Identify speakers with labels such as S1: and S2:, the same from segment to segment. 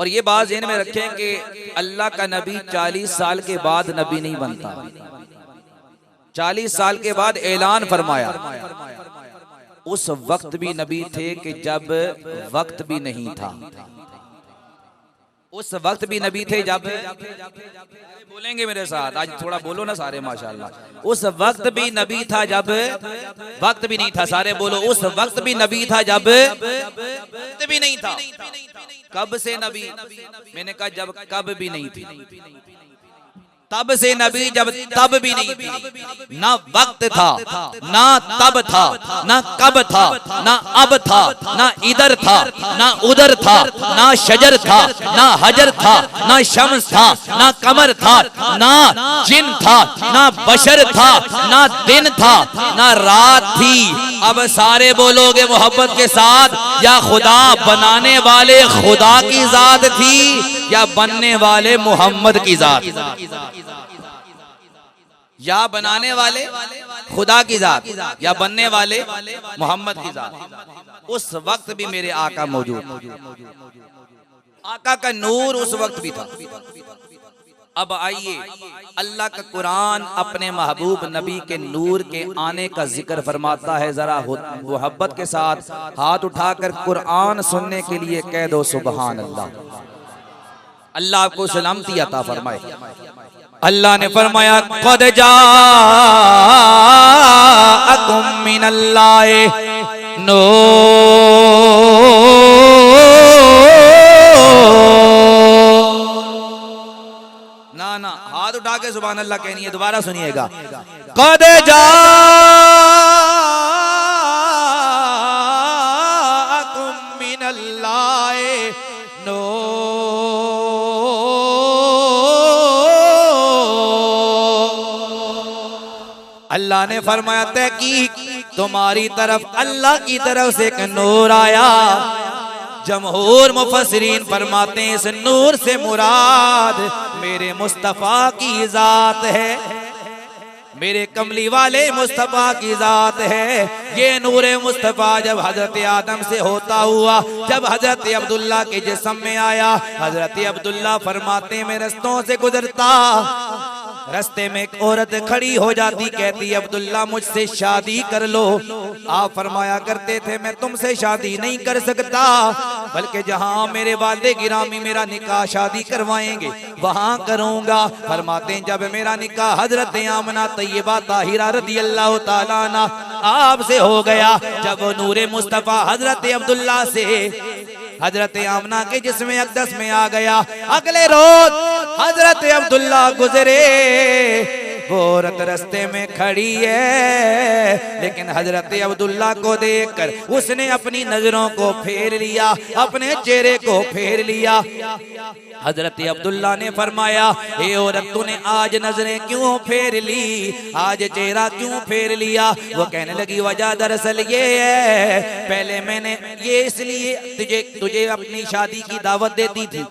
S1: और ये बात ज़हन में रखें कि अल्लाह का नबी 40 साल के बाद नबी नहीं बनता। 40 साल के बाद ऐलान फरमाया। उस वक्त भी नबी थे कि जब वक्त भी नहीं था। उस वक्त भी नबी थे जब, बोलेंगे मेरे साथ, आज थोड़ा बोलो ना सारे माशाल्लाह। उस वक्त भी नबी था जब वक्त भी नहीं था। सारे बोलो, उस वक्त भी नबी था जब वक्त भी नहीं था। कब से नबी? मैंने कहा जब कब भी नहीं थी। तब से नबी जब तब भी नहीं थी। ना वक्त था, ना तब था, ना कब था, ना अब था, ना इधर था, ना उधर था, ना शजर था, ना हजर था, ना शम्स था, ना कमर था, ना जिन था, ना बशर था, ना दिन था, ना रात थी। अब सारे बोलोगे मोहब्बत के साथ, या खुदा बनाने वाले खुदा की जात थी या बनने वाले मोहम्मद की जात? या बनाने वाले खुदा की जात या बनने वाले मोहम्मद की जात। उस वक्त भी मेरे आका मौजूद, आका का नूर उस वक्त भी था। अब आइए, अल्लाह का कुरान अपने महबूब नबी के नूर के आने का जिक्र फरमाता है। जरा मोहब्बत के साथ हाथ उठाकर कुरान सुनने के लिए कह दो सुबहान अल्लाह। अल्लाह आपको सलामती अता फरमाए। अल्लाह ने फरमाया क़द जाअकुम मिनल्लाहि नूर। ना हाथ उठा के सुभान अल्लाह कहनी है। दोबारा सुनिएगा, क़द जाअकुम मिनल्लाहि नूर। अल्लाह ने फरमाया तहकीक तुम्हारी तरफ अल्लाह की तरफ से एक नूर आया। जमहूर मुफस्सिरीन फरमाते हैं इस नूर से मुराद मेरे मुस्तफ़ा की जात है, मेरे कमली वाले मुस्तफ़ा की जात है। ये नूरे मुस्तफ़ा जब हजरत आदम से होता हुआ जब हजरत अब्दुल्ला के जिस्म में आया, हजरत अब्दुल्ला फरमाते में रस्तों से गुजरता, रस्ते में एक औरत खड़ी हो जाती, कहती अब्दुल्ला मुझसे शादी कर लो। आप फरमाया करते थे मैं तुमसे शादी नहीं कर सकता, बल्कि जहां मेरे वालिद गिरामी मेरा निकाह शादी करवाएंगे वहां करूंगा। फरमाते हैं जब मेरा निकाह हजरत आमना तैयबा ताहिरा रदियल्लाहु ताला अन्हा आपसे हो गया, जब वो नूरे मुस्तफ़ा हजरत अब्दुल्ला से हजरत आमना के जिस्म अक़दस में आ गया, अगले रोज हजरत अब्दुल्ला गुजरे, वो औरत रस्ते में खड़ी है, लेकिन हजरत अब्दुल्ला को देखकर उसने अपनी नजरों को फेर लिया, अपने चेहरे को फेर लिया। हजरत अब्दुल्ला ने फरमाया हे औरत तूने आज नजरें क्यों फेर ली, आज चेहरा क्यों फेर लिया? वो कहने लगी वजह दरअसल ये है, पहले मैंने ये इसलिए तुझे अपनी शादी की दावत देती थी,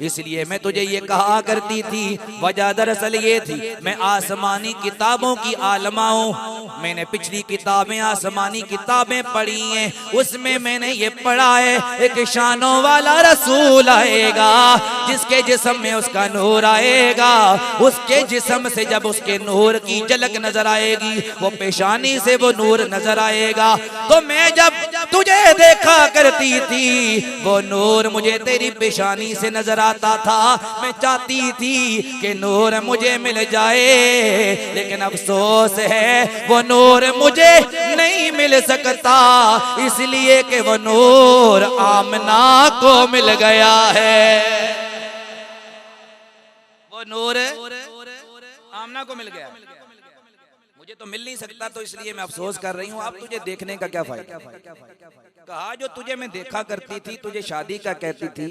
S1: इसलिए मैं तुझे ये कहा करती थी। वजह दरअसल ये थी मैं आसमानी किताबों की आलमा हूँ, मैंने पिछली किताबें आसमानी किताबें पढ़ी हैं, उसमें मैंने ये पढ़ा है एक शानों वाला रसूल आएगा जिसके जिस्म में उसका नूर आएगा, उसके जिस्म से जब उसके नूर की झलक नजर आएगी, वो पेशानी से वो नूर नजर आएगा। तो मैं जब तुझे देखा करती थी वो नूर मुझे तेरी पेशानी से नजर आता था, मैं चाहती थी कि नूर मुझे मिल जाए, लेकिन अफसोस है वो नूर मुझे नहीं मिल सकता, इसलिए कि वो नूर आमना को मिल गया है। वो नूर आमना को मिल गया, मुझे तो मिल नहीं सकता, तो इसलिए मैं अफसोस कर रही हूँ। अब तुझे देखने का क्या फायदा? कहा जो तुझे मैं देखा करती थी, तुझे शादी का कहती थी,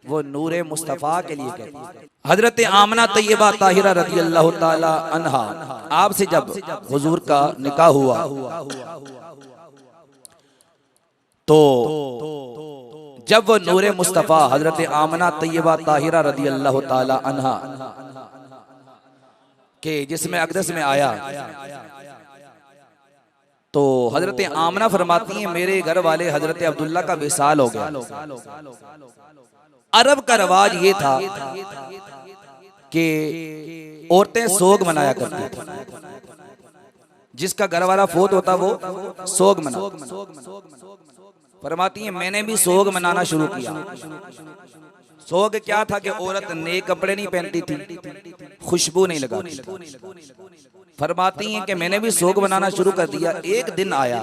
S1: वो नूरे मुस्तफ़ा के लिए कहती थी। हजरत आमना तैयबा ताहिरा रज़ियल्लाहु ताला अन्हा आपसे जब हुजूर का निकाह हुआ तो जब वो नूरे मुस्तफ़ा हजरत आमना तैयबा ताहिरा रज़ियल्लाहु ताला अन्हा के जिसमें अक़दस में आया तो हजरत आमना फरमाती हैं मेरे घर वाले हजरत अब्दुल्ला का विसाल हो गया। अरब का रवाज ये था कि औरतें सोग मनाया करती थी। जिसका घर वाला फोत होता वो सोग मना। फरमाती है मैंने भी सोग मनाना शुरू किया। सोग क्या था कि औरत नए कपड़े नहीं पहनती थी, खुशबू नहीं लगाती थी। फरमाती हैं कि मैंने भी सोग बनाना शुरू कर दिया। एक दिन आया,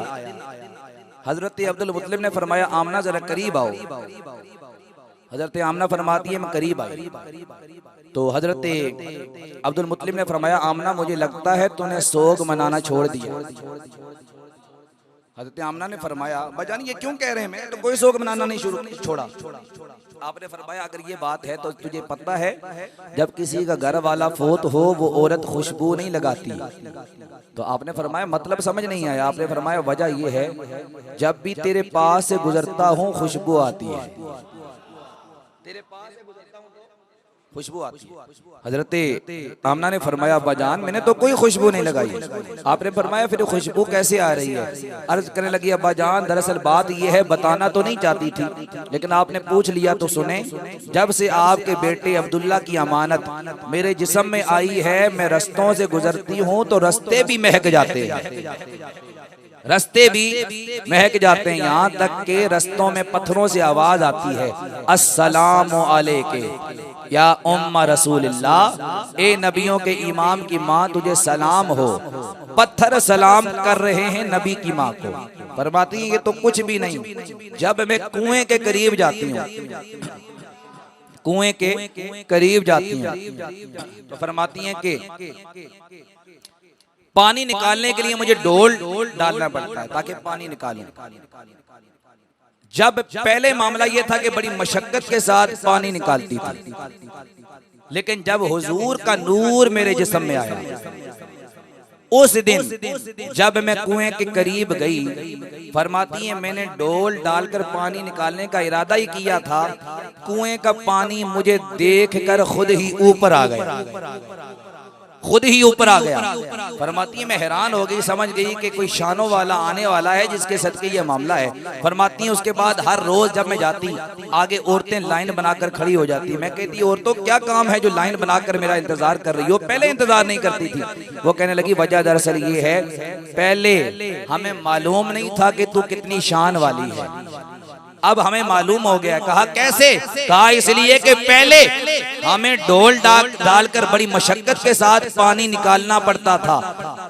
S1: हजरत अब्दुल मुत्तलिब ने फरमाया आमना जरा करीब आओ। हजरत आमना फरमाती है मैं करीब आई तो हजरत अब्दुल मुत्तलिब ने फरमाया आमना मुझे लगता है तूने सोग मनाना छोड़ दिया। हजरत आमना ने फरमाया बजान ये क्यों कह रहे हैं, मैं तो कोई सोग मनाना नहीं छोड़ा। आपने फरमाया अगर ये बात है तो तुझे पता है जब किसी का घर वाला फोत हो वो औरत खुशबू नहीं लगाती। तो आपने फरमाया मतलब समझ नहीं आया। आपने फरमाया वजह ये है जब भी तेरे पास से गुजरता हूँ खुशबू आती है, तेरे पास से गुजरता हूँ तो खुशबू आती है। हजरत आमना ने फरमाया अब्बाजान मैंने तो कोई खुशबू नहीं लगाई। आपने फरमाया फिर खुशबू कैसे आ रही है? अर्ज करने लगी अब्बाजान दरअसल बात यह है, बताना तो नहीं चाहती थी लेकिन आपने पूछ लिया तो सुने। जब से आपके बेटे अब्दुल्ला की अमानत मेरे जिस्म में आई है, मैं रस्तों से गुजरती हूँ तो रस्ते भी महक जाते हैं, रस्ते भी महक जाते हैं। यहाँ तक के रस्तों में पत्थरों से आवाज आती है अस्सलामु अलैके या उम्मा रसूलिल्लाह, ए नबियों के इमाम की माँ तुझे सलाम हो। पत्थर सलाम कर रहे हैं नबी की माँ को। फरमाती है ये तो कुछ भी नहीं। जब मैं कुएं के करीब जाती हूँ, कुएं के करीब जाती हूँ तो फरमाती हैं कि पानी निकालने के लिए मुझे डोल डालना पड़ता है ताकि पानी निकालूं। जब पहले मामला यह था कि बड़ी मशक्कत के साथ पानी निकालती थी, लेकिन जब हुजूर का नूर मेरे जिस्म में आया उस दिन जब मैं कुएं के करीब गई, फरमाती है मैंने डोल डालकर पानी निकालने का इरादा ही किया था, कुएं का पानी मुझे देखकर खुद ही ऊपर आ गया, खुद ही ऊपर आ गया। फरमाती है मैं हैरान हो गई, समझ गई कि कोई शानों वाला आने वाला है जिसके सदके ये मामला है। फरमाती है उसके बाद हर रोज जब मैं जाती आगे औरतें लाइन बनाकर खड़ी हो जाती। मैं कहती औरतों क्या काम है जो लाइन बनाकर मेरा इंतजार कर रही हो, पहले इंतजार नहीं करती थी। वो कहने लगी वजह दरअसल ये है पहले हमें मालूम नहीं था कि तू कितनी शान वाली है, अब हमें मालूम हो गया। कहा कैसे? कहा इसलिए कि पहले हमें डोल डालकर बड़ी मशक्कत के साथ पानी निकालना पड़ता था,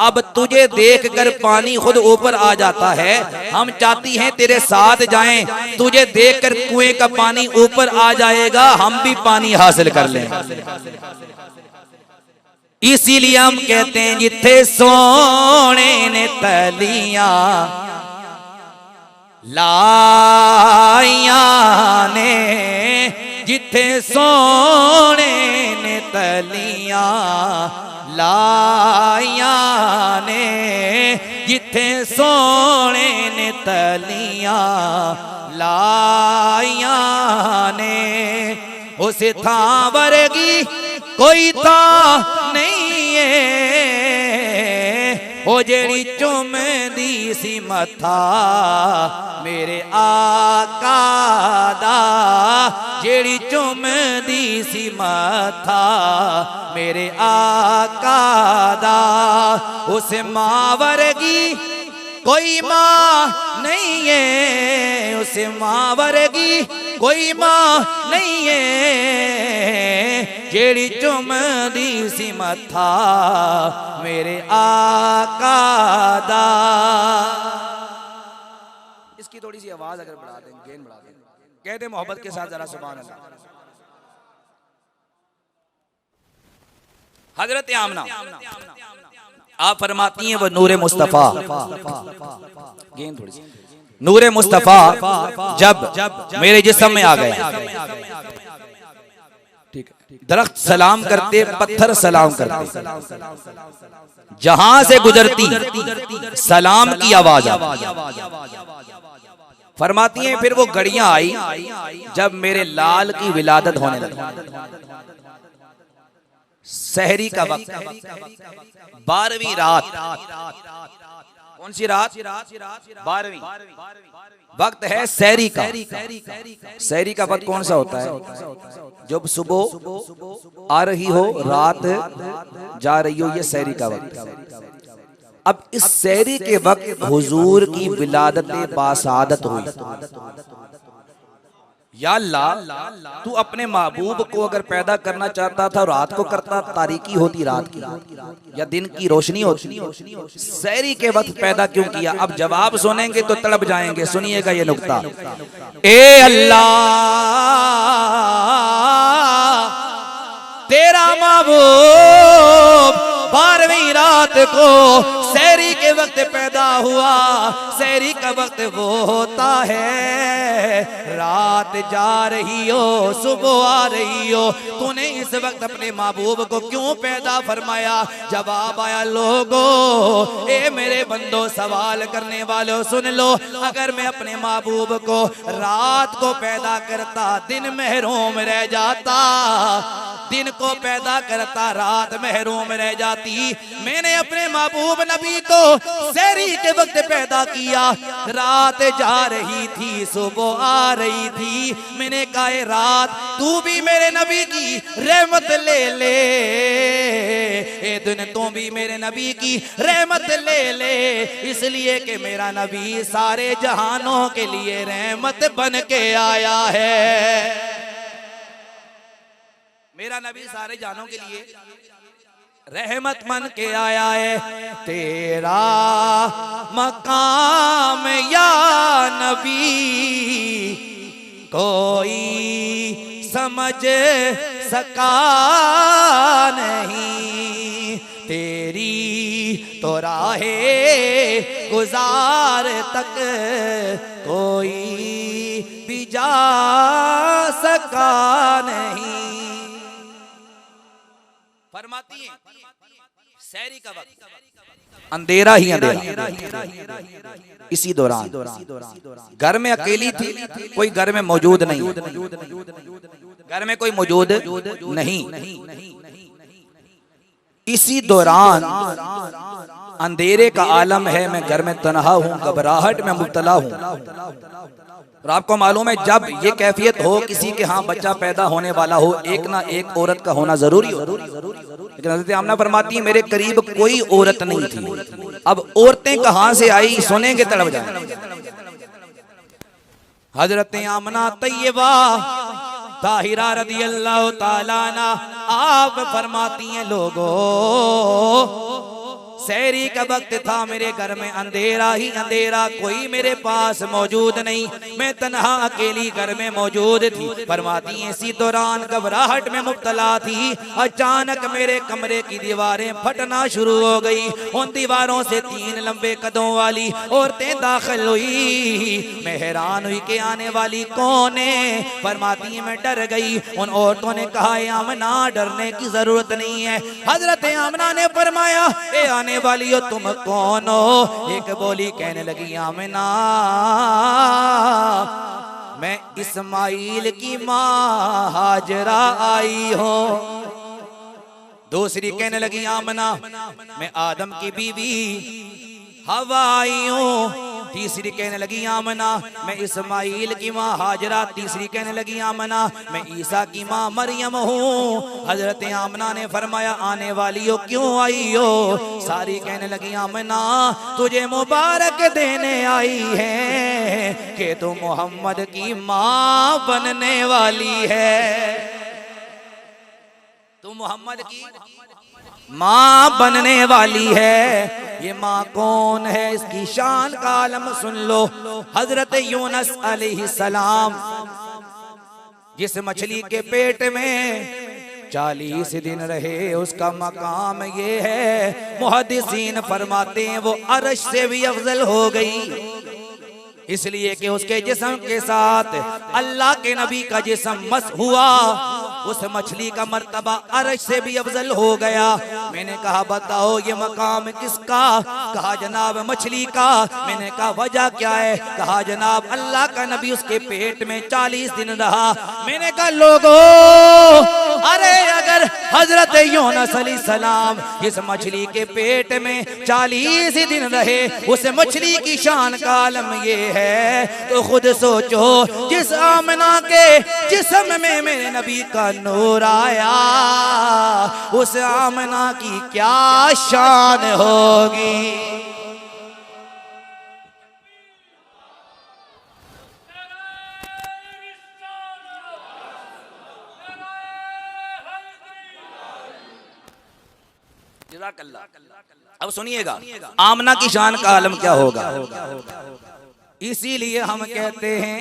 S1: अब तुझे देखकर पानी खुद ऊपर आ जाता है। हम चाहती हैं तेरे साथ जाएं, तुझे देखकर कुएं का पानी ऊपर आ जाएगा, हम भी पानी हासिल कर लें। इसीलिए हम कहते हैं जिथे सोने ने तलियां लाइया ने, जिथे सोने ने तलियां लाइया ने, जिथे सोने ने तलियां लाइया ने, उस थां वर्गी कोई था नहीं है, ओ जेड़ी चुमदी सी मथा मेरे आका दा, जेड़ी चुमदी सी मथा मेरे आका दा, उस मां वर्गी कोई मां नहीं है, उस मां वर्गी कोई मां नहीं है, जेड़ी चुमदी सी मथा मेरे आका दा। इसकी थोड़ी सी आवाज अगर बढ़ा दें, गेन बढ़ा दें, कह दे मोहब्बत के साथ जरा सुभान अल्लाह। हजरत आमना आप फरमाती हैं वो नूरे मुस्तफा, गेन थोड़ी सी, नूरे मुस्तफा जब मेरे जिस्म में आ गया, ठीक है, दरख्त सलाम करते, पत्थर सलाम करते, जहां से गुजरती सलाम की आवाज आई। फरमाती हैं फिर वो घड़ियां आई जब मेरे लाल की विलादत होने लगी। सहरी का वक्त, 12वीं रात, कौन सी रात? 12वीं। वक्त है सहरी का। सहरी का वक्त कौन सा होता है? जब सुबह आ रही हो, रात जा रही हो, ये सहरी का वक्त है। अब इस सहरी के वक्त हुजूर की विलादत बासादत हुई। या अल्लाह, तू अपने महबूब को अगर पैदा करना चाहता था रात को करता, तारीकी होती रात की या दिन की रोशनी होती, सहरी के वक्त पैदा क्यों किया? अब जवाब सुनेंगे तो तड़प जाएंगे। सुनिएगा ये नुक्ता। ए अल्लाह, तेरा महबूब 12वीं रात को सहरी के वक्त पैदा हुआ। सहरी का वक्त वो होता है रात जा रही हो, सुबह आ रही हो। तूने इस वक्त अपने महबूब को क्यों पैदा फरमाया? जवाब आया, लोगो, ए मेरे बंदो, सवाल करने वालों सुन लो। अगर मैं अपने महबूब को रात को पैदा करता, दिन महरूम रह जाता। दिन को पैदा करता, रात महरूम रह जाती। मैंने अपने महबूब नबी को सहरी के वक्त पैदा किया। रात जा रही थी, सुबह आ रही थी। मैंने कहा, रात तू भी मेरे नबी की रहमत ले ले, ए दिन तू भी मेरे नबी की रहमत ले ले। इसलिए कि मेरा नबी सारे जहानों के लिए रहमत बन के आया है। मेरा नबी सारे जहानों के लिए रहमत मन के आया है। तेरा मकाम या नबी कोई समझ सका नहीं, तेरी तो राहे गुजार तक कोई भी जा सका नहीं। फरमाती है सहरी का वक्त अंधेरा ही अंधेरा। इसी दौरान घर में अकेली थी, कोई घर में मौजूद नहीं, घर में कोई मौजूद नहीं। इसी दौरान अंधेरे का आलम है, मैं घर में तन्हा हूँ, घबराहट में मुब्तला हूँ। और आपको मालूम है, जब ये कैफियत हो, किसी के यहाँ बच्चा पैदा होने वाला हो, एक ना एक औरत का होना जरूरी हो। लेकिन हज़रत आमना फरमाती है, मेरे करीब कोई औरत नहीं थी। अब औरतें कहाँ से आई, सुनेंगे तड़प जाएंगे। हजरत आमना तैयबा ताहिरा रज़ी अल्लाह ताला अन्हा आप फरमाती हैं, लोगों, सहरी का वक्त था, मेरे घर में अंधेरा ही अंधेरा, कोई मेरे पास मौजूद नहीं, मैं तन्हा अकेली घर में मौजूद थी। फरमाती हैं, इसी दौरान घबराहट में मुब्तला थी। अचानक मेरे कमरे की दीवारें फटना शुरू हो गई। उन दीवारों से 3 लंबे कदमों वाली औरतें दाखिल हुई। मैं हैरान हुई कि आने वाली कौन है। फरमाती हैं, मैं डर गई। उन औरतों ने कहा, आमना, डरने की जरूरत नहीं है। हजरत आमना ने फरमाया, ए आने वाली हो, तुम कौन हो? एक बोली, कहने लगी, आमना, मैं इस्माइल की माँ हाजरा आई हो। दूसरी कहने लगी, आमना, मैं आदम की बीवी हवा आई हूँ। तीसरी कहने लगी, आमना, मैं इस्माइल की माँ हाजरा। तीसरी कहने लगी, आमना, मैं ईसा की माँ मरियम हूँ। हजरत आमना ने फरमाया, आने वाली हो, क्यों आई हो? सारी कहने लगी, आमना, तुझे मुबारक देने आई है कि तू मोहम्मद की माँ बनने वाली है। तू मोहम्मद की माँ बनने वाली है। ये माँ कौन है, इसकी शान का आलम सुन लो। हजरत यूनुस अलैहिस्सलाम, जिस मछली के पेट में 40 दिन रहे, उसका मकाम ये है, मुहद्दिसीन फरमाते हैं वो अर्श से भी अफजल हो गई। इसलिए कि उसके जिस्म के साथ अल्लाह के नबी का जिस्म मस हुआ। उस मछली का मर्तबा अर्श से भी अफजल हो गया। मैंने कहा, बताओ ये मकाम किसका? कहा, जनाब मछली का। मैंने कहा, वजह क्या है? कहा, जनाब अल्लाह का नबी उसके पेट में 40 दिन रहा। मैंने कहा, लोगों, अरे अगर हजरत यूनुस अलैहिस्सलाम जिस मछली के पेट में 40 दिन रहे, उस मछली की शान का आलम ये है तो खुद सोचो, जिस आमना के जिस्म में मेरे नबी का नूर आया, उस आमना की क्या शान होगी। अब सुनिएगा आमना की शान का आलम क्या होगा। इसीलिए हम कहते हैं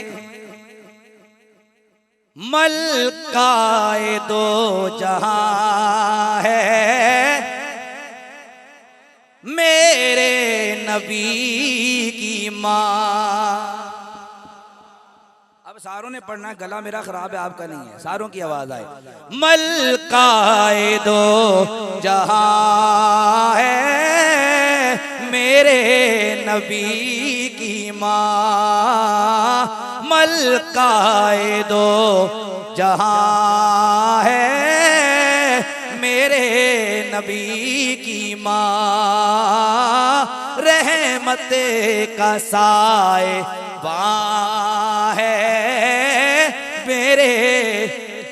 S1: मलकाए दो जहां है मेरे नबी की माँ। अब सारों ने पढ़ना, गला मेरा खराब है, आपका नहीं है, सारों की आवाज आए। मलकाए दो जहां है मेरे नबी की माँ, मलकाए दो जहां है मेरे नबी की माँ, रहमते का साए बाँ है मेरे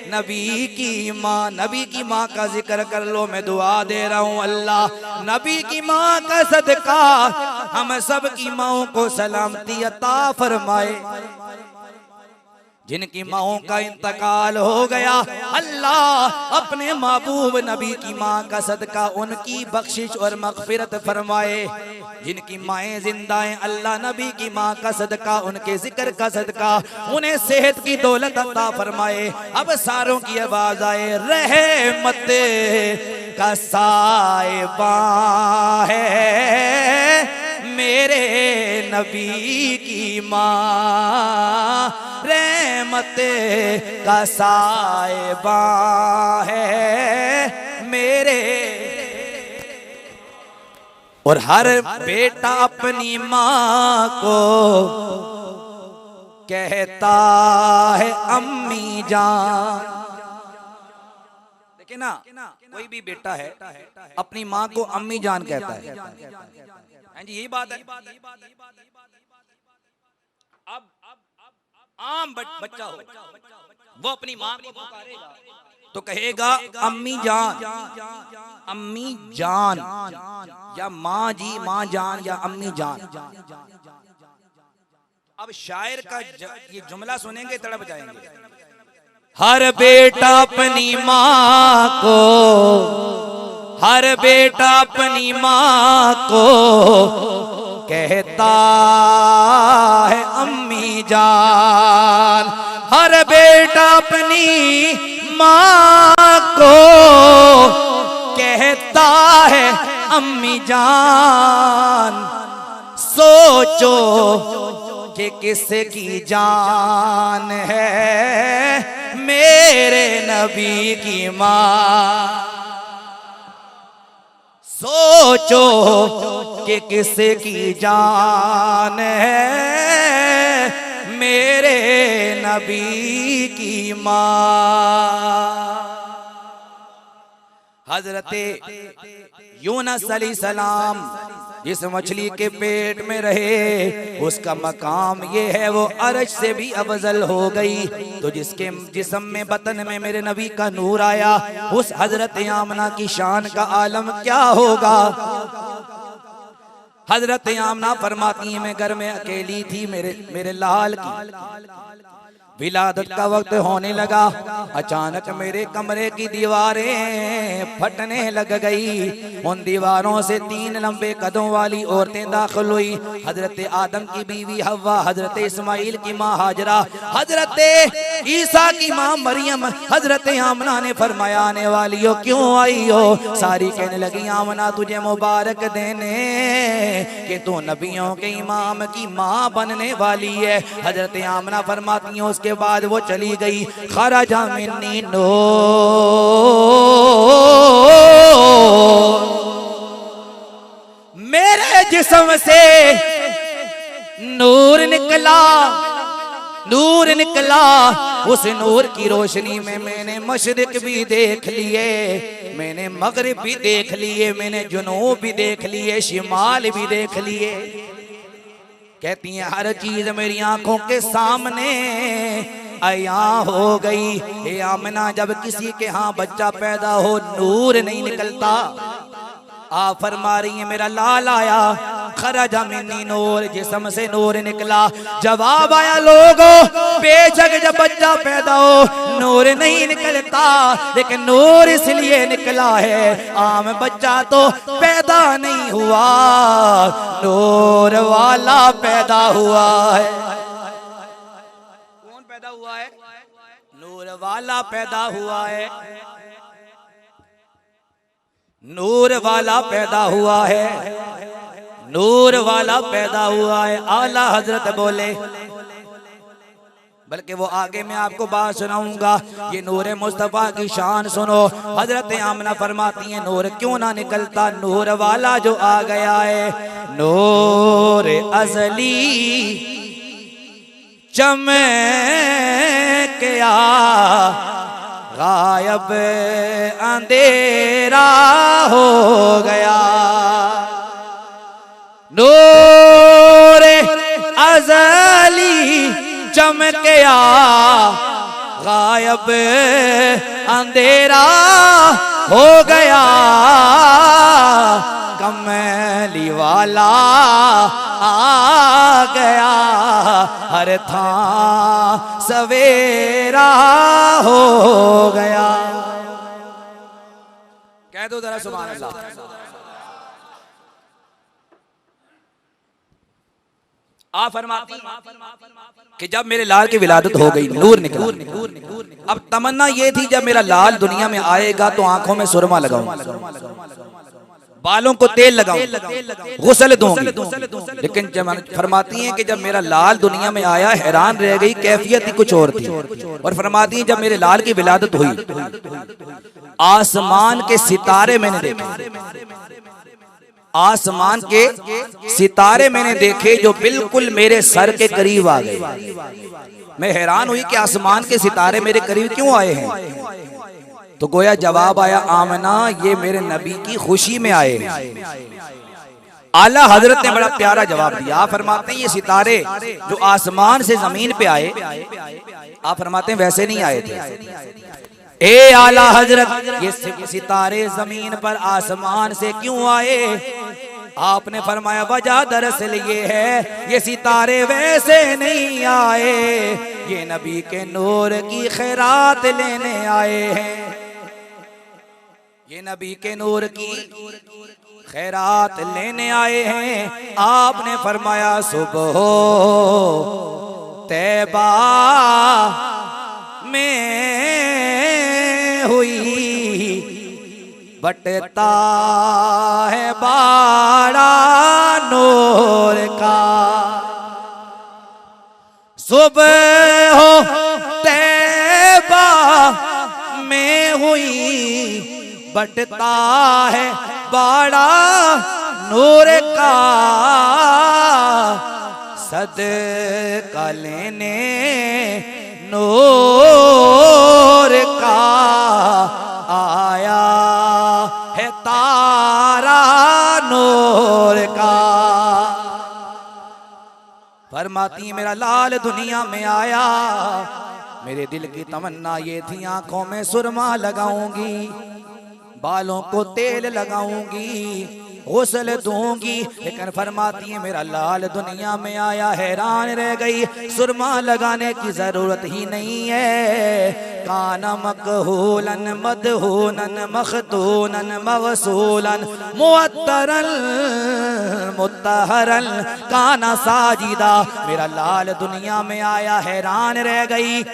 S1: नबी की माँ। नबी की माँ का जिक्र कर लो, मैं दुआ दे रहा हूँ अल्लाह नबी की माँ का सदका हम सब की माँओं को सलामती अता फरमाए। जिनकी माँओं का इंतकाल हो गया, अल्लाह अपने महबूब नबी की माँ का सदका उनकी बख्शिश और मगफिरत फरमाए। जिनकी माएँ जिंदा हैं, अल्लाह नबी की माँ का सदका, उनके जिक्र का सदका उन्हें सेहत की दौलत अता फरमाए। अब सारों की आवाज आए, रहमत का साहिबा है मेरे नबी की माँ, रहमत का साहिबा है मेरे। और हर बेटा अपनी माँ को कहता है अम्मी जान। देखिए ना, कोई भी बेटा है अपनी माँ को अम्मी जान कहता है। हाँ जी, यही बात है। अब आम बच्चा हो, वो अपनी माँ को पुकारेगा तो कहेगा अम्मी जान, अम्मी जान, या माँ जी, माँ जान, या अम्मी जान। अब शायर का ये जुमला सुनेंगे तड़प जाएंगे। हर बेटा अपनी माँ को, हर बेटा अपनी माँ को कहता है अम्मी जान, हर बेटा अपनी माँ को कहता है अम्मी जान। सोचो कि किसकी जान है मेरे नबी की माँ, सोचो कि किसकी जान है मेरे नबी की माँ। हजरते यूनुस अलैहिस्सलाम जिस मछली के पेट में रहे, उसका मकाम ये है वो अर्श से भी अफजल हो गई। तो जिसके जिस्म में बतन में मेरे नबी का नूर आया, उस हजरत आमना की शान का आलम क्या होगा। हजरत आमना फरमाती है, मैं घर में अकेली थी, मेरे लाल की विलादत का वक्त होने लगा। अचानक मेरे कमरे की दीवारें फटने लग गई। उन दीवारों से 3 लंबे कदों वाली औरतें दाखिल हुई। हजरत आदम की बीवी हव्वा, हजरत इस्माइल की माँ हाजरा, हजरत ईसा की माँ मरियम। हजरत आमना ने फरमाया, आने वाली हो, क्यों आई हो? सारी कहने लगी, आमना तुझे मुबारक देने कि तू नबियों के इमाम की माँ बनने वाली है। हजरत आमना फरमाती है, के बाद वो चली गई। खराजा मिन्नी नूर, मेरे जिस्म से नूर निकला, नूर निकला। उस नूर की रोशनी में मैंने मशरिक भी देख लिए, मैंने मगरिब भी देख लिए, मैंने जुनूब भी देख लिए, शिमाल भी देख लिए। कहती हैं हर चीज मेरी आंखों के सामने अया हो गई। हे आमना, जब किसी के यहाँ बच्चा पैदा हो नूर नहीं निकलता। आप फरमा रही है मेरा लाल आया, खरजा मिन्नी नूर, जिस्म से नूर निकला। जवाब आया लोगों, बेशक जब बच्चा पैदा हो नूर नहीं निकलता, लेकिन नूर इसलिए निकला है आम बच्चा तो पैदा नहीं हुआ, नूर वाला पैदा हुआ है। कौन पैदा हुआ है? नूर वाला पैदा हुआ है, नूर वाला पैदा हुआ है, नूर वाला पैदा हुआ है। आला हजरत बोले, बल्कि वो आगे मैं आपको बात सुनाऊंगा। ये नूर मुस्तफा की शान सुनो। हजरत आमना फरमाती हैं नूर क्यों ना निकलता, नूर वाला जो आ गया है। नूर अजली चमकिया, गायब अंधेरा हो गया। नूर अजली चमकिया, गायब अंधेरा हो गया। कमली वाला आ गया, हर था सवेरा हो गया। कह दो जरा सुभान अल्लाह। आप फरमाती कि जब मेरे लाल की विलादत हो गई नूर निकला। अब तमन्ना ये थी जब मेरा लाल दुनिया में आएगा तो आंखों में सुरमा लगाऊं, बालों को तेल लगाऊं, गुस्ल दूंगी। लेकिन जब फरमाती हैं कि जब मेरा लाल दुनिया में आया हैरान रह गई, कैफियत ही कुछ और थी। और फरमाती हैं जब मेरे लाल की विलादत हुई आसमान के सितारे मैंने देखे, आसमान के सितारे मैंने देखे जो बिल्कुल मेरे सर के करीब आ गए। मैं हैरान हुई कि आसमान के सितारे मेरे करीब क्यों आए हैं। तो गोया जवाब आया आमना ये मेरे नबी की खुशी में आए हैं। आला हजरत ने बड़ा प्यारा जवाब दिया। आप फरमाते हैं ये सितारे जो आसमान से जमीन पे आए, आप फरमाते हैं वैसे नहीं आए थे। ए आला हजरत, ये सितारे जमीन पर आसमान से क्यों आए? आपने फरमाया वजह दरअसल ये है, ये सितारे वैसे नहीं आए, ये नबी के नूर की खैरात लेने आए हैं। ये नबी के नूर की खैरात लेने आए हैं। आपने फरमाया सुबह तैबा में हुई, बटता है बाड़ा नूर का। सुबह हो तैबा में हुई, बटता है बाड़ा नूर का। सदका लेने नूर का आया है तारा नूर का। फरमाती मेरा लाल दुनिया में आया, मेरे दिल की तमन्ना ये थी आंखों में सुरमा लगाऊंगी, बालों को तेल लगाऊंगी, गुस्ल दूंगी। लेकिन फरमाती है मेरा लाल दुनिया में आया, हैरान रह गई, सुरमा लगाने की जरूरत ही नहीं है। काना मकहूलन मदहूनन मखतूनन मगसूलन मुअत्तरन मुत्तहरन काना साजिदा। मेरा लाल दुनिया में आया, हैरान रह गई,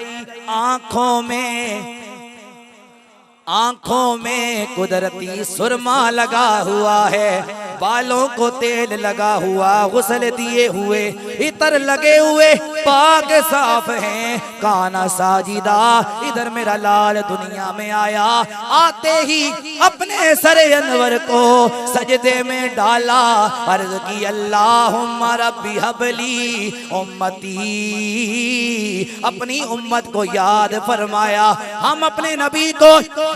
S1: आंखों में कुदरती सुरमा लगा हुआ है, बालों को तेल लगा हुआ, गुस्ल दिए हुए, इतर लगे हुए, पाक साफ हैं, काना साजिदा। इधर मेरा लाल दुनिया में आया, आते ही अपने सरे अनवर को सजदे में डाला, अर्ज की अल्लाहुम्मा रब्बी हबली उम्मती, अपनी उम्मत को याद फरमाया। हम अपने नबी को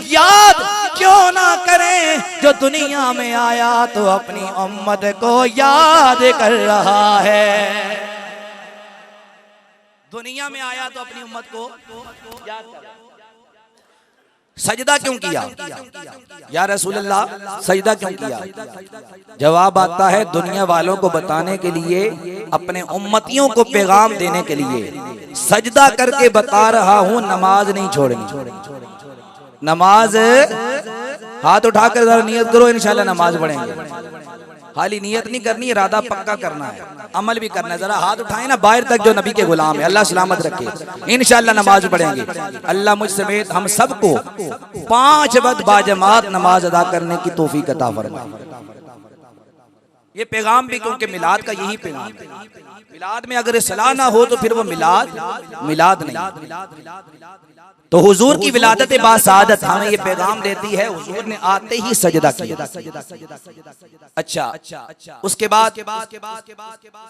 S1: याद क्यों ना करें, जो दुनिया में आया तो अपनी उम्मत को याद कर रहा है। दुनिया में आया तो अपनी उम्मत को याद कर रहा है। सजदा क्यों किया या रसूल अल्लाह, सजदा क्यों किया? जवाब आता है दुनिया वालों को बताने के लिए, अपने उम्मतियों को पैगाम देने के लिए सजदा करके बता रहा हूं नमाज नहीं छोड़नी। नमाज हाथ उठाकर जरा नियत करो, इंशाल्लाह नमाज पढ़ेंगे। खाली नियत नहीं करनी, इरादा पक्का करना है, अमल भी करना है। जरा हाथ उठाए ना बाहर तक जो नबी के गुलाम है, अल्लाह सलामत रखे। इंशाल्लाह नमाज पढ़ेंगे। अल्लाह मुझ समेत हम सबको 5 वक्त बाजमात नमाज अदा करने की तौफीक अता फरमाए। ये पैगाम भी क्योंकि मिलाद का यही पैगाम है। मिलाद में अगर सलाह ना हो तो फिर वो मिलाद नहीं। तो हुजूर की विलादत बासादत हमें ये पैगाम देती है, हुजूर ने आते ही सजदा किया। अच्छा, उसके बाद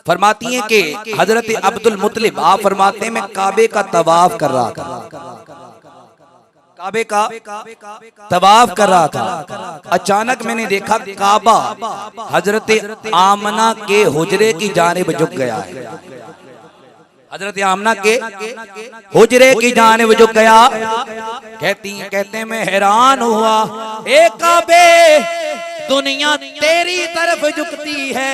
S1: फरमाती हैं कि हजरत अब्दुल मुत्तलिब आप फरमाते हैं मैं काबे का तवाफ कर रहा था, काबे का तवाफ कर रहा था। अचानक मैंने देखा काबा हजरत आमना के हुजरे की जानिब झुक गया है। हजरत आमना के हुजरे की जानिब झुक गया। कहते मैं हैरान हुआ, ए काबे दुनिया तेरी तरफ झुकती है,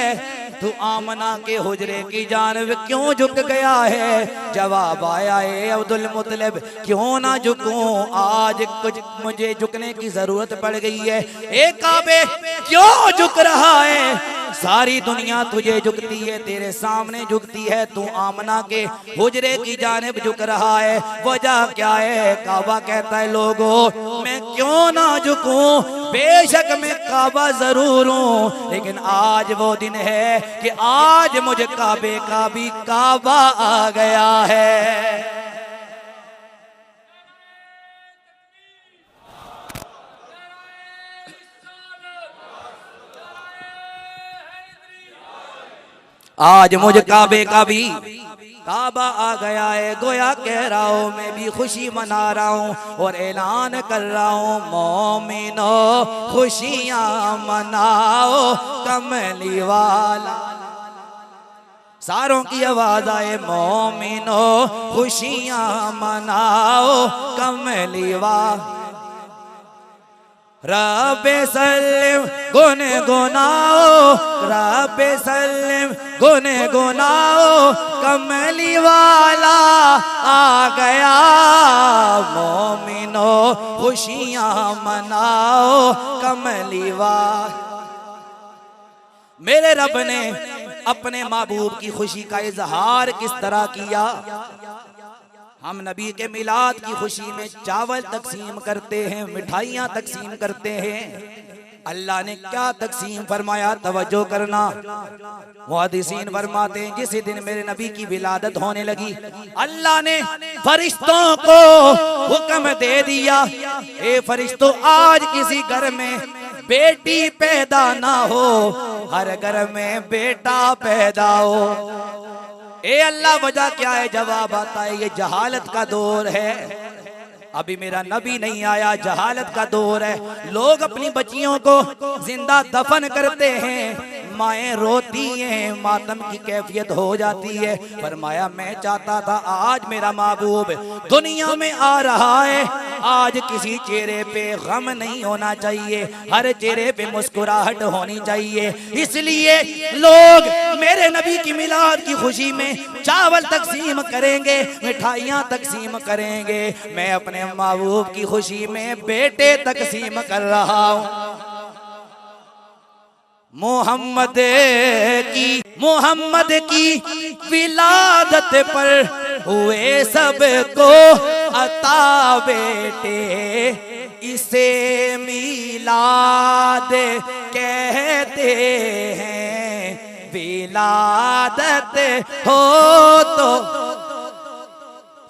S1: तू आमना के हुजरे की जानिब क्यों झुक गया है? जवाब आया ए अब्दुल मुत्तलिब क्यों ना झुकूं, आज कुछ मुझे झुकने की जरूरत पड़ गई है। ए काबे क्यों झुक रहा है? सारी दुनिया तुझे झुकती है, तेरे सामने झुकती है, तू आमना के हुजरे की जानिब झुक रहा है, वजह क्या है? काबा कहता है लोगों मैं क्यों ना झुकूं, बेशक मैं काबा जरूर हूं, लेकिन आज वो दिन है कि आज मुझे काबे का भी काबा आ गया है। आज मुझे काबे का भी काबा आ गया है। गोया कह रहा हूँ मैं भी खुशी मना रहा हूँ और ऐलान कर रहा हूँ मोमिनो खुशियाँ मनाओ कमली वाला। सारों की आवाज आए मोमिनो खुशियाँ मनाओ कमली वाला। रब्बे सल्लिम गुने गुनाओ, रब्बे सल्लिम गुने गुनाओ कमली वाला आ गया। मोमिनो खुशियाँ मनाओ कमली वाला। मेरे रब ने अपने महबूब की खुशी का इजहार किस तरह किया? हम नबी के मिलाद की खुशी में चावल तकसीम करते हैं, मिठाइयाँ तकसीम करते हैं। अल्लाह ने क्या तकसीम फरमाया, तवज्जो करना। मुहद्दिसीन फरमाते हैं जिस दिन मेरे नबी की विलादत होने लगी, अल्लाह ने फरिश्तों को हुक्म दे दिया, ए फरिश्तों आज किसी घर में बेटी पैदा ना हो, हर घर में बेटा पैदा हो। ए अल्लाह वजह क्या है? जवाब आता है ये जहालत का दौर है, अभी मेरा नबी नहीं आया, जहालत का दौर है। लोग अपनी बच्चियों को जिंदा दफन करते हैं, माएँ रोती हैं, मातम की कैफियत हो जाती है। फरमाया मैं चाहता था आज मेरा महबूब दुनिया में आ रहा है, आज किसी चेहरे पे गम नहीं होना चाहिए, हर चेहरे पे मुस्कुराहट होनी चाहिए। इसलिए लोग मेरे नबी की मिलाद की खुशी में चावल तकसीम करेंगे, मिठाइयाँ तकसीम करेंगे। मैं अपने महबूब की खुशी में बेटे तकसीम कर रहा हूँ। मोहम्मद की विलादत पर हुए सबको अता बेटे, इसे मिलाद कहते हैं। विलादत हो तो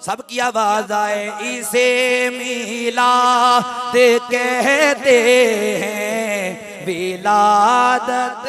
S1: सबकी आवाज आए, इसे मिलाद कहते हैं, विलादत